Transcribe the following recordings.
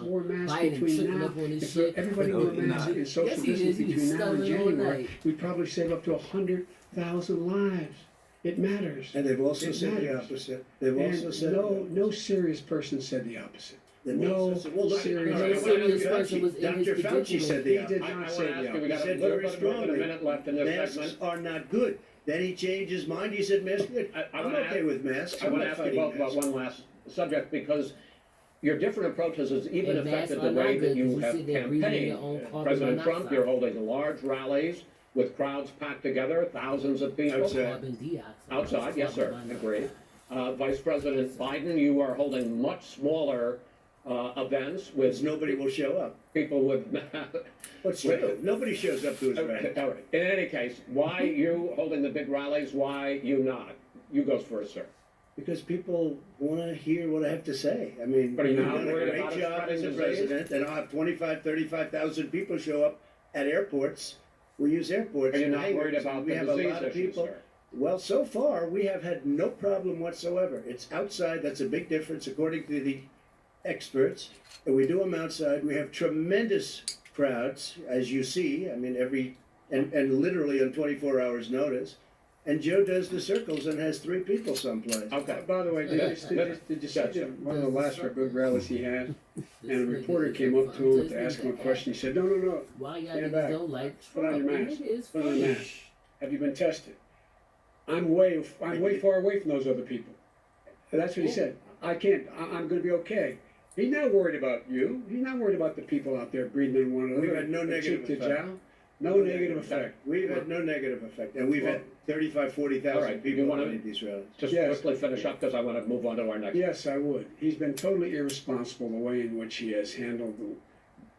wore masks Biden between tripping now, up on his if shit. everybody No, wore you're masks not. and social Yes, he is. distancing He was between now and stumbling all January, night. we'd probably save up to 100,000 lives. It matters. And they've also It said the matters. opposite. They've also And said no serious person said the opposite. They've No also said, well, serious No serious person was in his Dr. Fauci predicament. said He the did opposite. not I say want to the ask you, we opposite. got He a said little very bit more than a strongly, minute left in this masks segment. are not good. Then he changed his mind. He said masks are good. I I'm wanna okay ask- with masks. I I'm want to not ask you fighting both about masks. one last subject because your different approaches has even And masks affected are the way not that good you 'cause you have sit there breathing in your campaigned. own carbon President Trump, monoxide. you're holding large rallies with crowds packed together, thousands of people. Outside. Carbon dioxide. Outside, yes, sir, Carbon agreed. monoxide. Vice President Biden, you are holding much smaller events Because with nobody will show up. people with. What's true? Nobody shows up to his Okay, rally. all right. In any case, why you holding the big rallies? Why you not? You go first, sir. Because people want to hear what I have to say. I mean, But are you you've not done a worried great about it job as a spreading disease? president, and I'll have 35,000 people show up at airports. We use airports. Are you and not worried hangars, and about we the have a disease lot of issue, people. sir? Well, so far we have had no problem whatsoever. It's outside. That's a big difference, according to the experts. And we do them outside. We have tremendous crowds, as you see. I mean, and literally on 24 hours notice. And Joe does the circles and has 3 people someplace. Okay. By the way, did you see one of the last big rallies he had? And a reporter came up to him to ask him a question. He said, no, Why y'all stand niggas back. don't like Put on Trump? your The mask. nigga is Put on your funny. mask. Have you been tested? I'm way far away from those other people. And that's what he said. I'm going to be okay. He's not worried about you. He's not worried about the people out there breathing in one another. We've had no Cheek negative to effect. jowl. No negative effect. We've had no negative effect. And we've had 35, 40,000 All right, you people wanna- at these rallies. Just Yes. quickly finish up because I want to move on to our next. Yes, I would. He's been totally irresponsible the way in which he has handled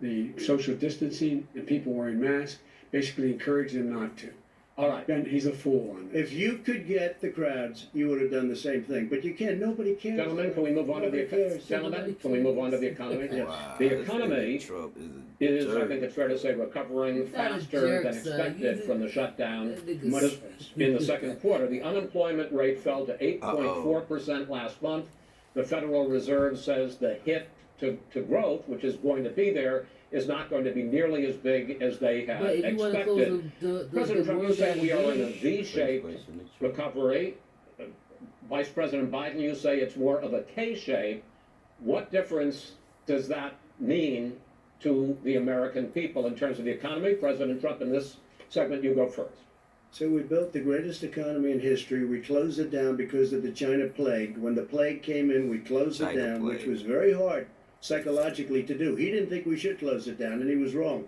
the social distancing and people wearing masks, basically encouraged them not to. All right. He's a fool on this. If you could get the crowds, you would have done the same thing. But you can't. Nobody cares. Gentlemen, can we move on to the Nobody cares. gentlemen? Can we move on to the economy? Wow, The this economy nigga Trump is a I jerk. think it's fair to say, recovering He's not a faster jerk, than son. expected He's a- from the shutdown. That nigga's- Much Just faster. in the second quarter, the unemployment rate fell to 8.4% last month. The Federal Reserve says the hit to growth, which is going to be there, is not going to be nearly as big as they had But if you want to close expected. the President Trump, you world say we are in a games, V-shaped recovery. Vice President Biden, you say it's more of a K-shape. What difference does that mean to the American people in terms of the economy? President Trump, in this segment, you go first. So we built the greatest economy in history. We closed it down because of the China plague. When the plague came in, we closed it China down, which plague. was very hard psychologically to do. He didn't think we should close it down, and he was wrong.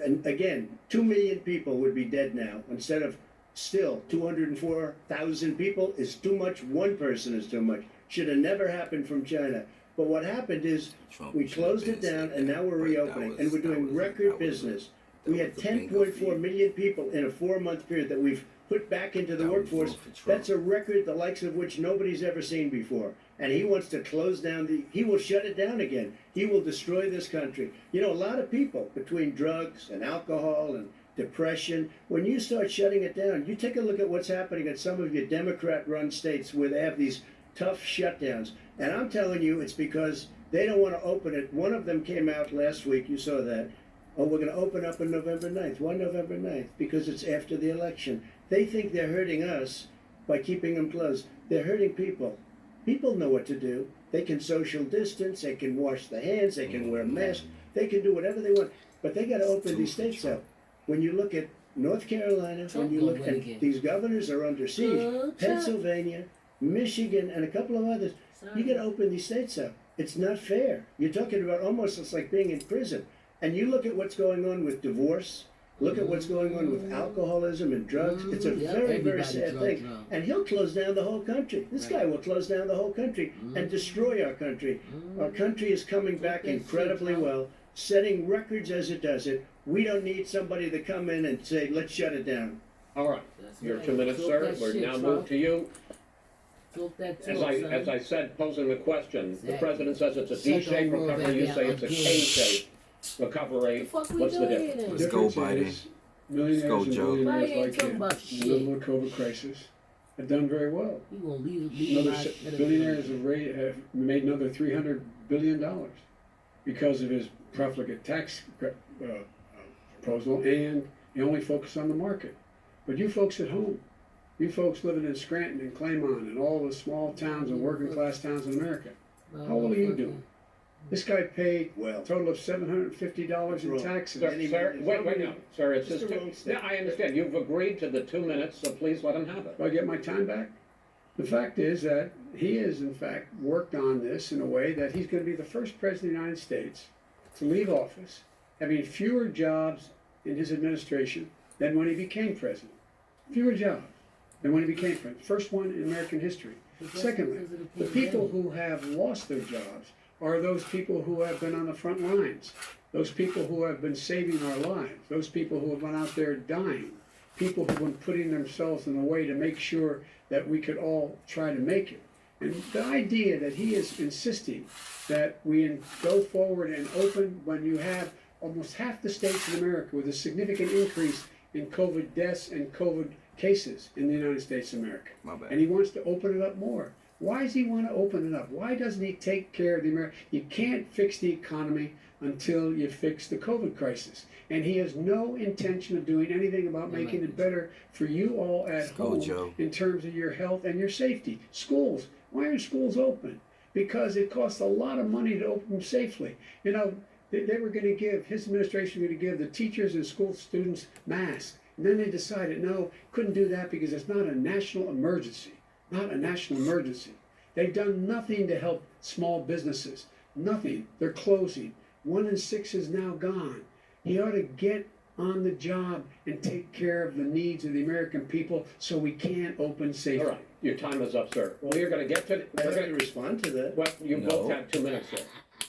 And again, 2 million people would be dead now instead of still 204,000 people is too much. One person is too much. Should have never happened from China. But what happened is Trump we should have closed it been down, said and that, now we're but that reopening, was- and we're that doing was- record that was- business. that We was had the bingo 10.4 feed. million people in a 4-month period that we've put back into the That was workforce. vote for Trump. That's a record the likes of which nobody's ever seen before. And he wants to close down he will shut it down again. He will destroy this country. You know, a lot of people, between drugs and alcohol and depression, when you start shutting it down, you take a look at what's happening in some of your Democrat-run states where they have these tough shutdowns. And I'm telling you, it's because they don't want to open it. One of them came out last week, you saw that. Oh, we're going to open up on November 9th. Why November 9th? Because it's after the election. They think they're hurting us by keeping them closed. They're hurting people. People know what to do. They can social distance, they can wash their hands, they can wear masks, they can do whatever they want. But they got to open these states up. When you look at North Carolina, when you look at these governors are under siege, Pennsylvania, Michigan, and a couple of others, you got to open these states up. It's not fair. You're talking about almost it's like being in prison. And you look at what's going on with divorce, look at what's going on with alcoholism and drugs. It's a very, very sad thing. And he'll close down the whole country. This guy will close down the whole country and destroy our country. Our country is coming back incredibly well, setting records as it does it. We don't need somebody to come in and say, let's shut it down. All right. Your 2 minutes, sir. We're now moved to you. As I said, posing the question, the president says it's a V-shaped recovery. You say it's a K-shaped recovery. What's the difference? Let's go, Difference Biden. is millionaires Let's go, and Joe. billionaires Biden ain't like talking him about in the shit. middle of the COVID crisis have done very well. You gonna leave Another my billionaires have made another $300 billion. because of his profligate tax proposal, and he only focused on the market. But you folks at home, you folks living in Scranton and Claymont and all the small towns and working class towns in America, how old are you doing? This guy paid Well, a total of $750 in Wrong. taxes. Sir, wait, no, sir, it's Just just, the wrong step. yeah, I understand, you've agreed to the 2 minutes, so please let him have it. Do I get my time back? The fact is that he has, in fact, worked on this in a way that he's going to be the first president of the United States to leave office having fewer jobs in his administration than when he became president. Fewer jobs than when he became president. First one in American history. Secondly, the people who have lost their jobs are those people who have been on the front lines, those people who have been saving our lives, those people who have been out there dying, people who have been putting themselves in a way to make sure that we could all try to make it. And the idea that he is insisting that we go forward and open when you have almost half the states in America with a significant increase in COVID deaths and COVID cases in the United States of America. My bad. And he wants to open it up more. Why does he want to open it up? Why doesn't he take care of the American? You can't fix the economy until you fix the COVID crisis. And he has no intention of doing anything about making it better for you all at Go, home Joe. in terms of your health and your safety. Schools. Why aren't schools open? Because it costs a lot of money to open them safely. You know, they were going to give, his administration was going to give the teachers and school students masks. And then they decided, no, couldn't do that because it's not a national emergency. Not a national emergency. They've done nothing to help small businesses. Nothing. They're closing. 1 in 6 is now gone. He ought to get on the job and take care of the needs of the American people so we can open safely. All right, your time is up, sir. Well, you're gonna get to, I we're have to gonna, respond to that. well, you both No. have 2 minutes, sir.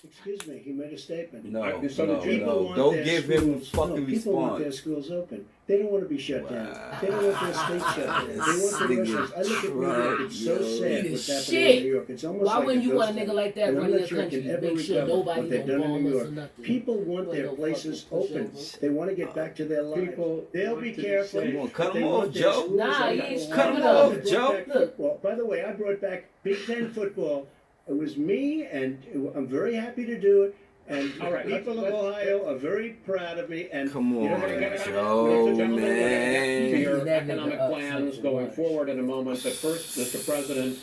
Excuse me, he made a statement. No, So no, did you. People no. want Don't their give him schools- fucking no, people want their response. schools open. They don't want to be shut down. Wow. They don't want their state shut down. They want the This restaurants. I look at New nigga York, it's so tried, sad yo. what's Nigga, happening shit. in New York. It's almost Why like wouldn't you ghost want a nigga town. like that And I'm running not your sure it country? can ever Make sure recover nobody what they've don't done in bomb New us York. or nothing. People want Well, their no places fucking open. pushover. They want to get back to their lives. People They'll want be to be careful. safe. Come on, cut but they him off, want their Joe. schools Nah, open. he ain't Cut him strong off, enough. Joe. Back football. By the way, I brought back Big Ten football. It was me, and I'm very happy to do it. And All right, the people of let's- Ohio are very proud of me. And Come you know, on, I gotta- Joe, To man. your That nigga economic up plans something going much. forward in a moment, but first, Mr. President,